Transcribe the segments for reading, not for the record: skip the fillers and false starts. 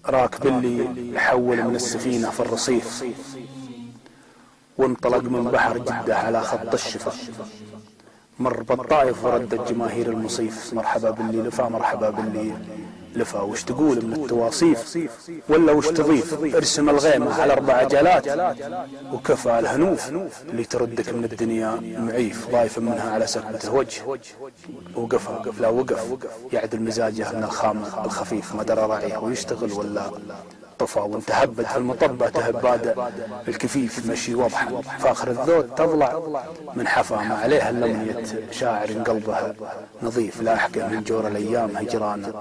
راكب اللي حول من السفينة في الرصيف، وانطلق من بحر جدة على خط الشفا، مر بالطائف وردت جماهير المصيف، مرحبا باللي لفا مرحبا باللي لفا. وش تقول من التواصيف ولا وش تضيف؟ ارسم الغيمة على 4 عجلات وكفى الهنوف اللي تردك من الدنيا معيف، ضايف منها على سكبته وجه وقفا لا وقف، يعدل مزاجه من الخام الخفيف، ما درى راعيه ويشتغل ولا طفى. وانت هبت في المطبة تهباد الكفيف، مشي وضحا فاخر الذود تضلع من حفا، ما عليها لمية شاعر قلبها نظيف، لا احكى من جور الايام هجران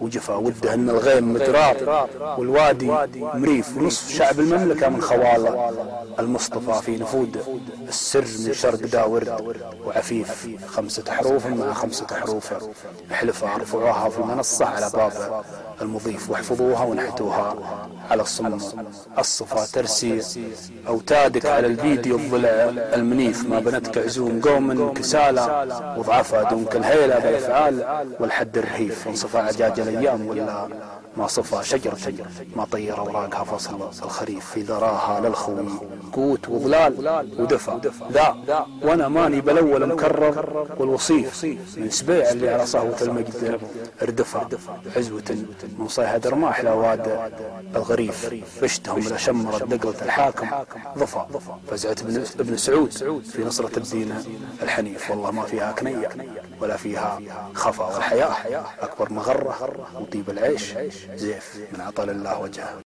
وجفا. وده ان الغيم مدرار والوادي مريف، ونصف شعب المملكة من خوال المصطفى، في نفود السر من شرق دا ورد وعفيف. 5 حروف مع 5 حروف احلفها، ارفعوها في المنصة على باب المضيف، واحفظوها وانحتوها على الصم الصفا. ترسي أوتادك على الفيديو الضلع المنيف، ما بنتك عزوم قوم كسالى وضعفا، دونك الهيلة بالأفعال والحد الرهيف. انصفى عجاج الأيام ولا ما صفى شجرة ما طير أوراقها فصل الخريف، في ذراها للخوي قوت وظلال ودفى. ذا وانا ماني بالأول مكرر والوصيف، من سبيع اللي على صهوة المجد اردفى، عزوة من صيحة رماح لواد الغريف، بشتهم لشمرت دقلة الحاكم ضفى. فزعت ابن سعود في نصرة الدين الحنيف، والله ما فيها كنية ولا فيها خفا، والحياة أكبر مغرة وطيب العيش زيف من عطل الله وجهه.